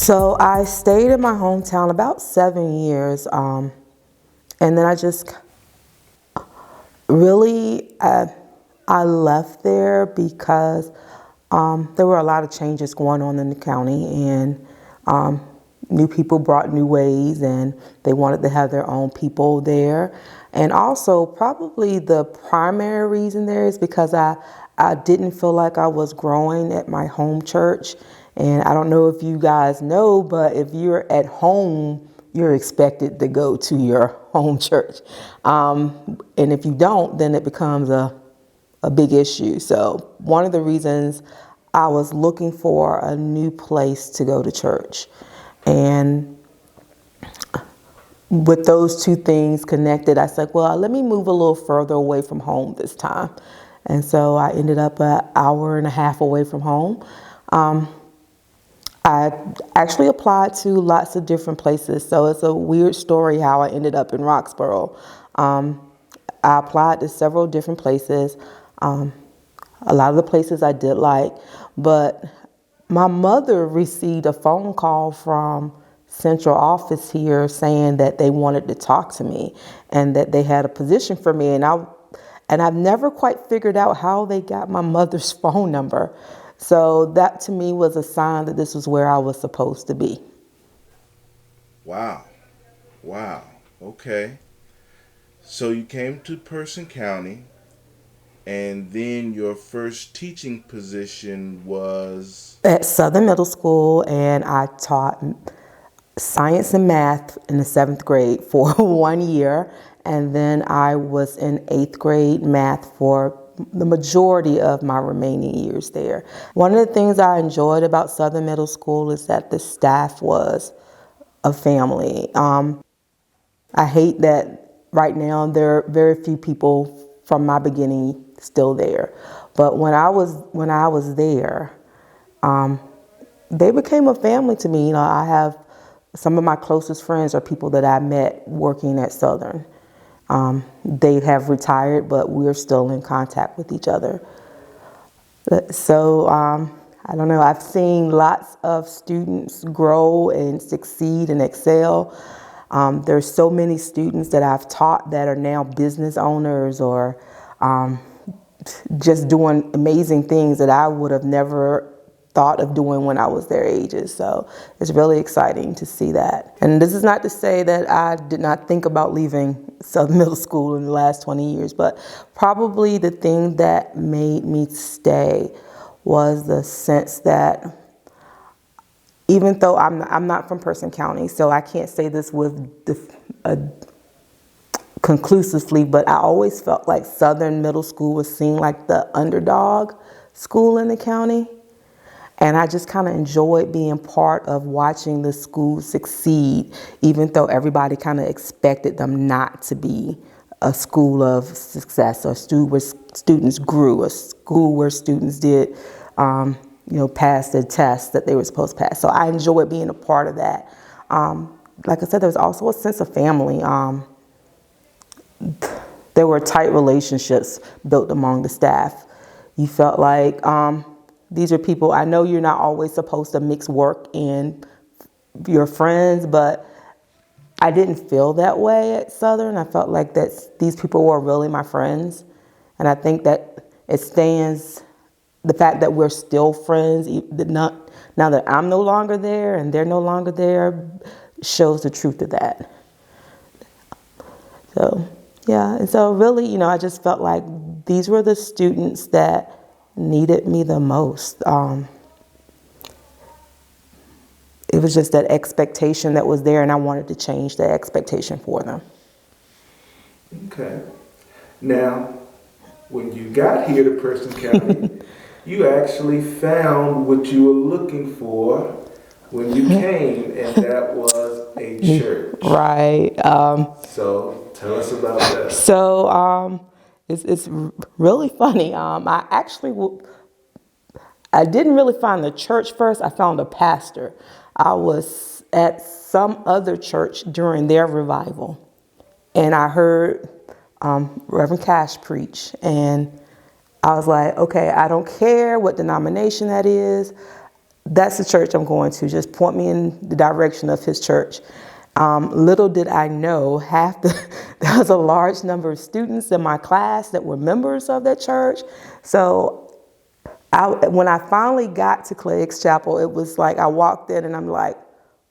So I stayed in my hometown about 7 years, and then I just really I left there because there were a lot of changes going on in the county, and new people brought new ways, and they wanted to have their own people there. And also, probably the primary reason there is because I didn't feel like I was growing at my home church. And I don't know if you guys know, but if you're at home, you're expected to go to your home church. And if you don't, then it becomes a big issue. So one of the reasons I was looking for a new place to go to church. And with those two things connected, I said, well, let me move a little further away from home this time. And so I ended up an hour and a half away from home. I actually applied to lots of different places, so it's a weird story how I ended up in Roxborough. I applied to several different places. A lot of the places I did like, but my mother received a phone call from central office here saying that they wanted to talk to me and that they had a position for me, and I've never quite figured out how they got my mother's phone number. So that to me was a sign that this was where I was supposed to be. Wow. Okay. So you came to Person County, and then your first teaching position was? At Southern Middle School, and I taught science and math in the 7th grade for 1 year. And then I was in 8th grade math for the majority of my remaining years there. One of the things I enjoyed about Southern Middle School is that the staff was a family. I hate that right now there are very few people from my beginning still there. But when I was there, they became a family to me. You know, I have some of my closest friends are people that I met working at Southern. They have retired, but we're still in contact with each other. So I don't know, I've seen lots of students grow and succeed and excel. There's so many students that I've taught that are now business owners or just doing amazing things that I would have never thought of doing when I was their ages. So it's really exciting to see that. And this is not to say that I did not think about leaving Southern Middle School in the last 20 years, but probably the thing that made me stay was the sense that even though I'm not from Person County, so I can't say this with conclusively, but I always felt like Southern Middle School was seen like the underdog school in the county. And I just kind of enjoyed being part of watching the school succeed, even though everybody kind of expected them not to be a school of success, or where students grew, a school where students did, pass the tests that they were supposed to pass. So I enjoyed being a part of that. Like I said, there was also a sense of family. There were tight relationships built among the staff. You felt like these are people, I know you're not always supposed to mix work and your friends, but I didn't feel that way at Southern. I felt like that these people were really my friends. And I think that it stands, the fact that we're still friends, now that I'm no longer there and they're no longer there, shows the truth of that. So, yeah, and so really, I just felt like these were the students that needed me the most. It was just that expectation that was there, and I wanted to change that expectation for them. Okay. Now, when you got here to Person County, you actually found what you were looking for when you came, and that was a church. Right. So tell us about that. So it's really funny. I didn't really find the church first. I found a pastor. I was at some other church during their revival, and I heard Reverend Cash preach, and I was like, okay, I don't care what denomination that is. that's the church I'm going to. Just point me in the direction of his church. Little did I know, there was a large number of students in my class that were members of that church. So when I finally got to Cleggs Chapel, it was like I walked in and I'm like,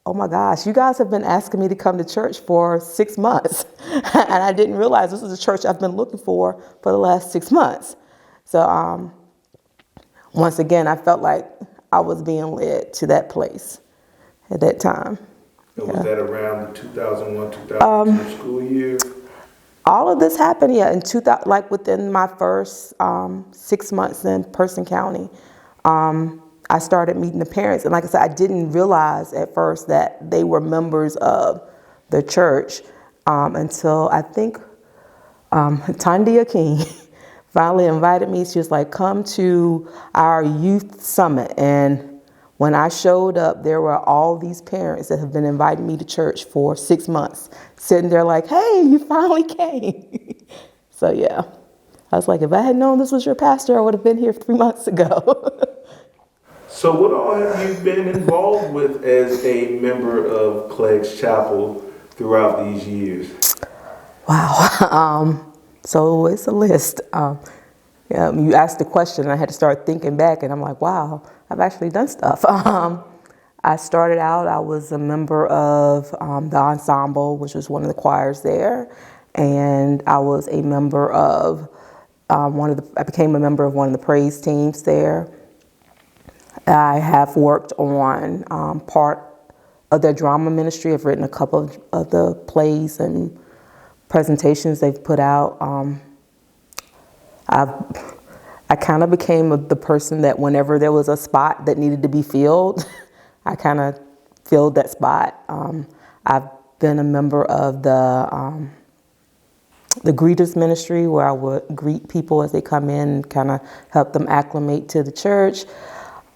oh my gosh, you guys have been asking me to come to church for 6 months. And I didn't realize this is a church I've been looking for the last 6 months. So once again, I felt like I was being led to that place at that time. And was that around the 2001-2002 school year? All of this happened, in 2000, like within my first 6 months in Person County. I started meeting the parents, and like I said, I didn't realize at first that they were members of the church until I think Tandia King finally invited me. She was like, come to our youth summit. And when I showed up, there were all these parents that have been inviting me to church for 6 months, sitting there like, hey, you finally came. So yeah, I was like, if I had known this was your pastor, I would have been here 3 months ago. So what all have you been involved with as a member of Cleggs Chapel throughout these years? Wow. So it's a list. You asked the question, and I had to start thinking back, and I'm like, wow, I've actually done stuff. I started out, I was a member of the ensemble, which was one of the choirs there, and I was a member of I became a member of one of the praise teams there. I have worked on part of their drama ministry. I've written a couple of the plays and presentations they've put out. I kind of became the person that whenever there was a spot that needed to be filled, I kind of filled that spot. I've been a member of the greeters ministry, where I would greet people as they come in and kind of help them acclimate to the church.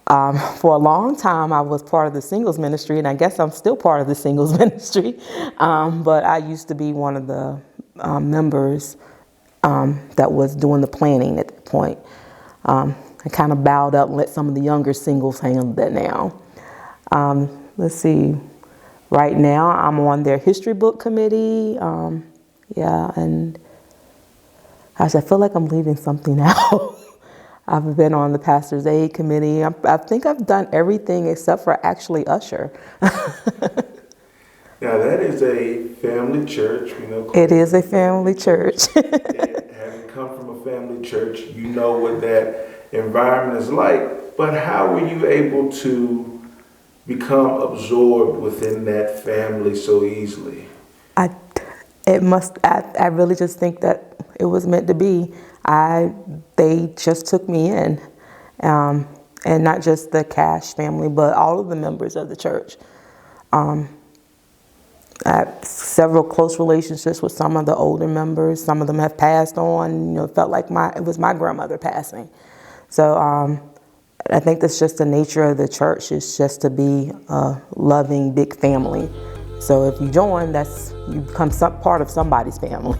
For a long time, I was part of the singles ministry, and I guess I'm still part of the singles ministry. But I used to be one of the members that was doing the planning at that point. I kind of bowed out and let some of the younger singles handle that now. Let's see. Right now, I'm on their history book committee. And gosh, I feel like I'm leaving something out. I've been on the pastor's aid committee. I think I've done everything except for actually usher. Now that is a family church. We know it is a family church. And having come from a family church, you know what that environment is like. But how were you able to become absorbed within that family so easily? I really just think that it was meant to be. They just took me in, and not just the Cash family, but all of the members of the church. I have several close relationships with some of the older members. Some of them have passed on. It felt like it was my grandmother passing. So I think that's just the nature of the church, is just to be a loving big family. So if you join, you become part of somebody's family.